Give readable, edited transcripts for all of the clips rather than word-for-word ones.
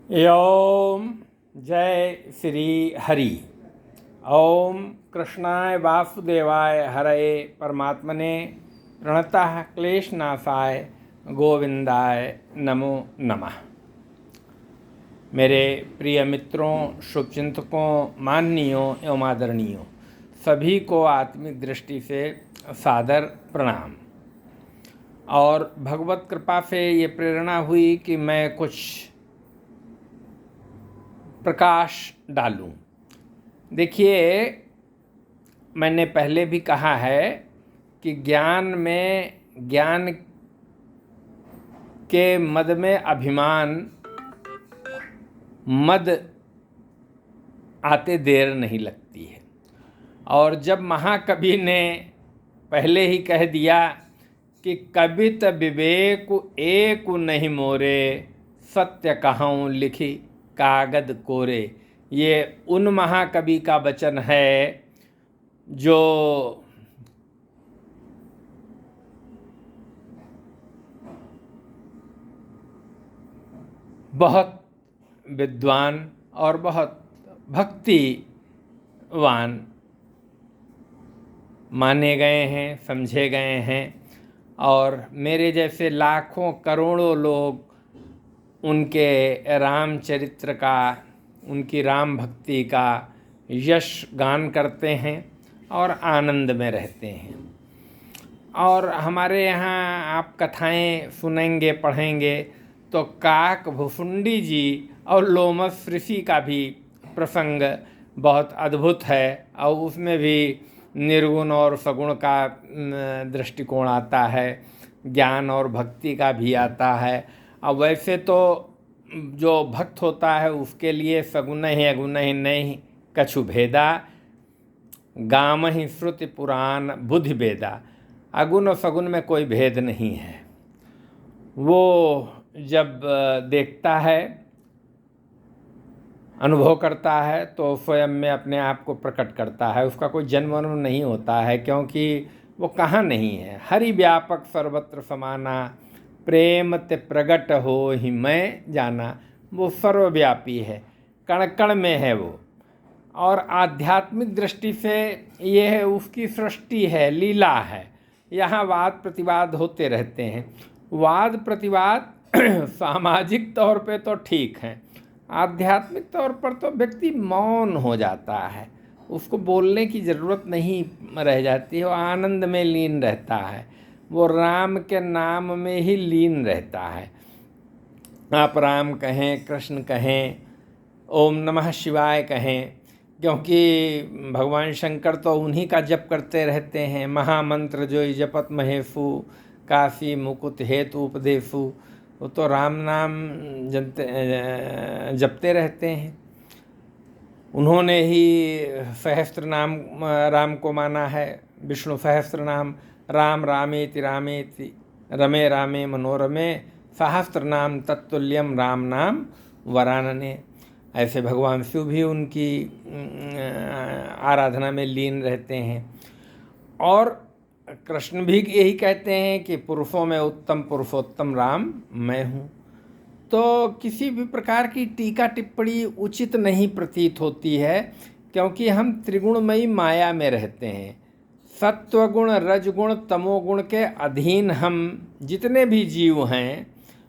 ओम जय श्री हरि। ओम कृष्णाय वासुदेवाय हरये परमात्मने प्रणतः क्लेशनाशाय गोविंदाय नमो नमः। मेरे प्रिय मित्रों, शुभचिंतकों, माननीयों एवं आदरणीयों, सभी को आत्मिक दृष्टि से सादर प्रणाम। और भगवत कृपा से ये प्रेरणा हुई कि मैं कुछ प्रकाश डालूं। देखिए, मैंने पहले भी कहा है कि ज्ञान के मद में अभिमान मद आते देर नहीं लगती है। और जब महाकवि ने पहले ही कह दिया कि कवित विवेक एक नहीं मोरे, सत्य कहूँ लिखी कागद कोरे, ये उन महाकवि का वचन है जो बहुत विद्वान और बहुत भक्तिवान माने गए हैं, समझे गए हैं। और मेरे जैसे लाखों करोड़ों लोग उनके रामचरित्र का, उनकी राम भक्ति का यश गान करते हैं और आनंद में रहते हैं। और हमारे यहाँ आप कथाएं सुनेंगे, पढ़ेंगे तो काक भुफुंडी जी और लोमस ऋषि का भी प्रसंग बहुत अद्भुत है, और उसमें भी निर्गुण और सगुण का दृष्टिकोण आता है, ज्ञान और भक्ति का भी आता है। अब वैसे तो जो भक्त होता है उसके लिए सगुन ही अगुन ही नहीं कछु भेदा, गाम ही श्रुति पुराण बुद्धि भेदा। अगुण और सगुन में कोई भेद नहीं है। वो जब देखता है, अनुभव करता है, तो स्वयं में अपने आप को प्रकट करता है। उसका कोई जन्म मरण नहीं होता है, क्योंकि वो कहाँ नहीं है। हरि व्यापक सर्वत्र समाना, प्रेम ते प्रगट हो ही मैं जाना। वो सर्वव्यापी है, कण कण में है वो। और आध्यात्मिक दृष्टि से ये है उसकी सृष्टि है, लीला है। यहाँ वाद प्रतिवाद होते रहते हैं। वाद प्रतिवाद सामाजिक तौर पे तो ठीक है, आध्यात्मिक तौर पर तो व्यक्ति मौन हो जाता है, उसको बोलने की ज़रूरत नहीं रह जाती है। वो आनंद में लीन रहता है, वो राम के नाम में ही लीन रहता है। आप राम कहें, कृष्ण कहें, ओम नमः शिवाय कहें, क्योंकि भगवान शंकर तो उन्हीं का जप करते रहते हैं। महामंत्र जो जपत महेशु, काशी मुकुट हेतु उपदेशु। वो तो राम नाम जपते रहते हैं। उन्होंने ही सहस्त्र नाम राम को माना है। विष्णु सहस्त्र नाम राम रामेति रामेति रमे रामे मनोरमे, सहस्त्र नाम तत्तुल्यम राम नाम वरानने। ऐसे भगवान शिव भी उनकी आराधना में लीन रहते हैं। और कृष्ण भी यही कहते हैं कि पुरुषों में उत्तम पुरुषोत्तम राम मैं हूँ। तो किसी भी प्रकार की टीका टिप्पणी उचित नहीं प्रतीत होती है, क्योंकि हम त्रिगुणमयी माया में रहते हैं। सत्वगुण, रजगुण, तमोगुण के अधीन हम जितने भी जीव हैं,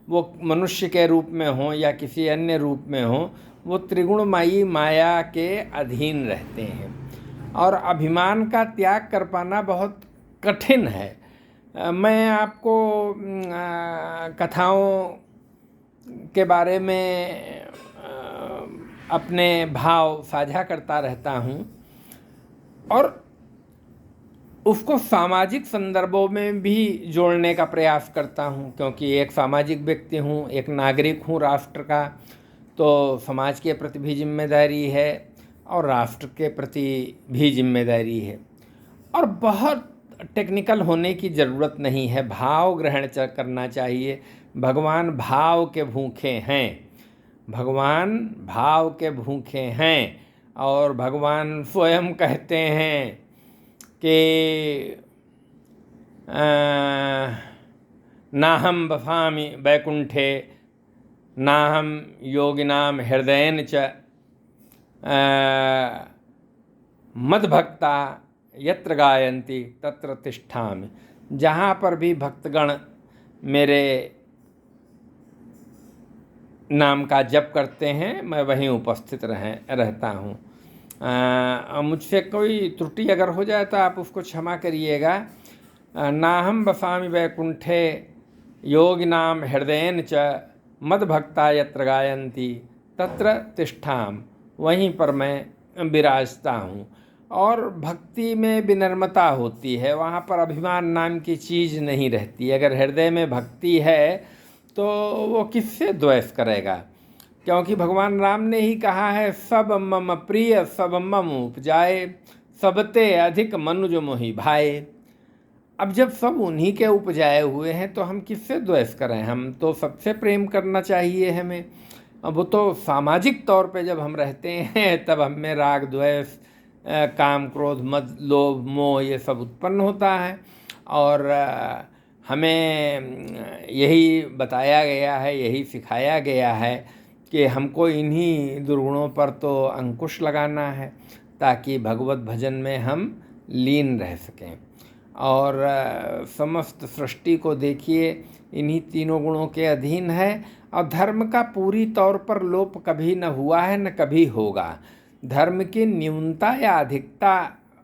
वो मनुष्य के रूप में हों या किसी अन्य रूप में हों, वो त्रिगुणमयी माया के अधीन रहते हैं। और अभिमान का त्याग कर पाना बहुत कठिन है। मैं आपको कथाओं के बारे में अपने भाव साझा करता रहता हूँ, और उसको सामाजिक संदर्भों में भी जोड़ने का प्रयास करता हूँ, क्योंकि एक सामाजिक व्यक्ति हूँ, एक नागरिक हूँ राष्ट्र का। तो समाज के प्रति भी जिम्मेदारी है और राष्ट्र के प्रति भी जिम्मेदारी है। और बहुत टेक्निकल होने की ज़रूरत नहीं है, भाव ग्रहण करना चाहिए। भगवान भाव के भूखे हैं, भगवान भाव के भूखे हैं। और भगवान स्वयं कहते हैं कि नाहं वसामि वैकुंठे नाहं योगिनां हृदयेन च मद्भक्ता यत्र गायन्ति तत्र तिष्ठामि। जहाँ पर भी भक्तगण मेरे नाम का जप करते हैं मैं वहीं उपस्थित रहता हूँ। मुझसे कोई त्रुटि अगर हो जाए तो आप उसको क्षमा करिएगा। नाहं वसामि वैकुंठे योगिनाम हृदयेन च मद्भक्ता यत्र गायन्ति तत्र तिष्ठाम। वहीं पर मैं विराजता हूँ। और भक्ति में विनम्रता होती है, वहाँ पर अभिमान नाम की चीज़ नहीं रहती। अगर हृदय में भक्ति है तो वो किससे द्वेष करेगा, क्योंकि भगवान राम ने ही कहा है सब मम प्रिय सब मम उपजाए सबते अधिक मनुज मोहि भाए। अब जब सब उन्हीं के उपजाए हुए हैं तो हम किससे द्वेष करें, हम तो सबसे प्रेम करना चाहिए हमें। अब वो तो सामाजिक तौर पे जब हम रहते हैं तब हम में राग द्वेष काम क्रोध मद लोभ मोह ये सब उत्पन्न होता है। और हमें यही बताया गया है, यही सिखाया गया है कि हमको इन्हीं दुर्गुणों पर तो अंकुश लगाना है ताकि भगवत भजन में हम लीन रह सकें। और समस्त सृष्टि को देखिए इन्हीं तीनों गुणों के अधीन है। और धर्म का पूरी तौर पर लोप कभी न हुआ है न कभी होगा। धर्म की न्यूनता या अधिकता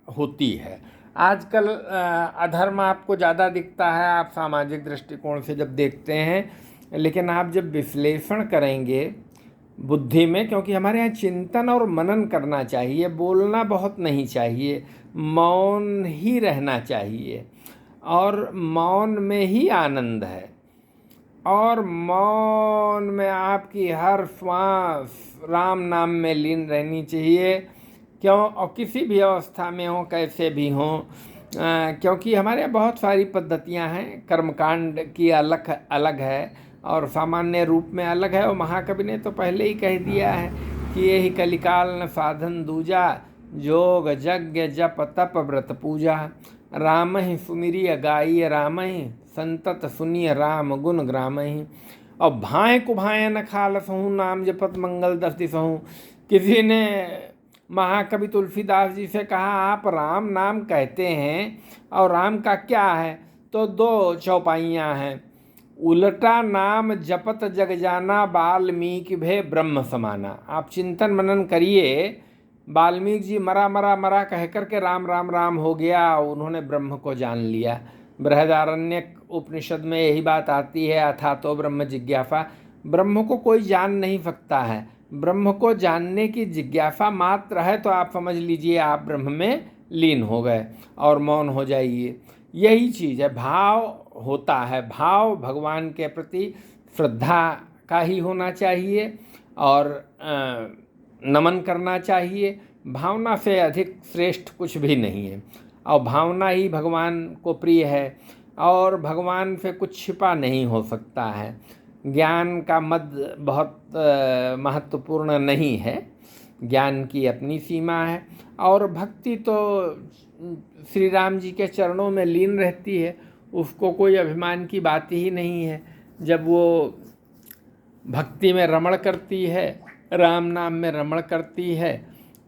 होती है। आजकल अधर्म आपको ज़्यादा दिखता है आप सामाजिक दृष्टिकोण से जब देखते हैं, लेकिन आप जब विश्लेषण करेंगे बुद्धि में, क्योंकि हमारे यहाँ चिंतन और मनन करना चाहिए, बोलना बहुत नहीं चाहिए, मौन ही रहना चाहिए। और मौन में ही आनंद है। और मौन में आपकी हर श्वास राम नाम में लीन रहनी चाहिए। क्यों, और किसी भी अवस्था में हो कैसे भी हों, क्योंकि हमारे यहाँ बहुत सारी पद्धतियाँ हैं। कर्मकांड की अलग अलग है और सामान्य रूप में अलग है। और महाकवि ने तो पहले ही कह दिया है कि यही कलिकाल न साधन दूजा जोग यज्ञ जप तप व्रत पूजा। राम ही सुमिरिय गाइय राम ही संतत सुनिय राम गुण ग्राम ही। और भाएँ कुभाएँ न खालसहूँ नाम जपत मंगल दस दिसहूँ। किसी ने महाकवि तुलसीदास जी से कहा आप राम नाम कहते हैं और राम का क्या है, तो दो चौपाइयाँ हैं, उल्टा नाम जपत जग जाना वाल्मीकि भे ब्रह्म समाना। आप चिंतन मनन करिए, वाल्मीकि जी मरा मरा मरा कह करके राम राम राम हो गया, उन्होंने ब्रह्म को जान लिया। बृहदारण्यक उपनिषद में यही बात आती है, अथा तो ब्रह्म जिज्ञासा। ब्रह्म को कोई जान नहीं सकता है, ब्रह्म को जानने की जिज्ञासा मात्र है तो आप समझ लीजिए आप ब्रह्म में लीन हो गए और मौन हो जाइए। यही चीज़ है, भाव होता है। भाव भगवान के प्रति श्रद्धा का ही होना चाहिए और नमन करना चाहिए। भावना से अधिक श्रेष्ठ कुछ भी नहीं है। और भावना ही भगवान को प्रिय है और भगवान से कुछ छिपा नहीं हो सकता है। ज्ञान का मद बहुत महत्वपूर्ण नहीं है, ज्ञान की अपनी सीमा है। और भक्ति तो श्री राम जी के चरणों में लीन रहती है, उसको कोई अभिमान की बात ही नहीं है। जब वो भक्ति में रमण करती है, राम नाम में रमण करती है,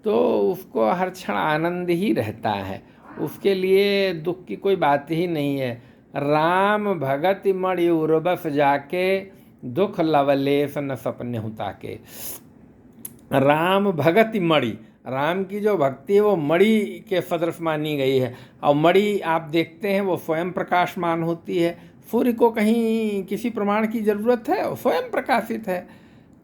तो उसको हर क्षण आनंद ही रहता है, उसके लिए दुख की कोई बात ही नहीं है। राम भगति मणि उर्वस जाके दुख लवलेश न सपने हुता के। राम भगति मणि, राम की जो भक्ति है वो मणि के सदृश मानी गई है। और मणि आप देखते हैं वो स्वयं प्रकाशमान होती है। सूर्य को कहीं किसी प्रमाण की ज़रूरत है, वो स्वयं प्रकाशित है।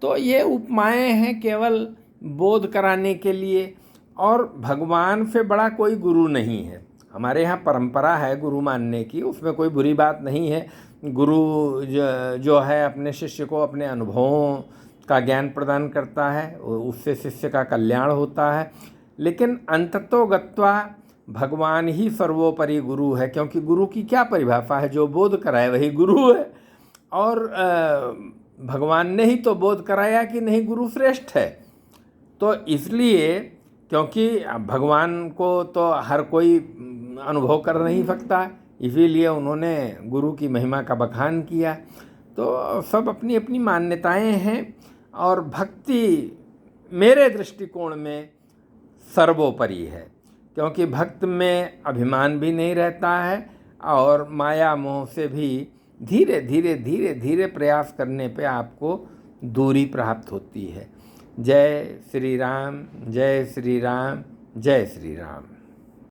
तो ये उपमाएं हैं केवल बोध कराने के लिए। और भगवान से बड़ा कोई गुरु नहीं है। हमारे यहाँ परंपरा है गुरु मानने की, उसमें कोई बुरी बात नहीं है। गुरु जो है अपने शिष्य को अपने अनुभवों का ज्ञान प्रदान करता है, उससे शिष्य का कल्याण होता है। लेकिन अंततो गत्वा भगवान ही सर्वोपरि गुरु है, क्योंकि गुरु की क्या परिभाषा है, जो बोध कराए वही गुरु है। और भगवान ने ही तो बोध कराया कि नहीं गुरु श्रेष्ठ है। तो इसलिए क्योंकि भगवान को तो हर कोई अनुभव कर नहीं सकता, इसीलिए उन्होंने गुरु की महिमा का बखान किया। तो सब अपनी अपनी मान्यताएं हैं, और भक्ति मेरे दृष्टिकोण में सर्वोपरि है, क्योंकि भक्त में अभिमान भी नहीं रहता है, और माया मोह से भी धीरे धीरे धीरे धीरे प्रयास करने पे आपको दूरी प्राप्त होती है। जय श्री राम, जय श्री राम, जय श्री राम।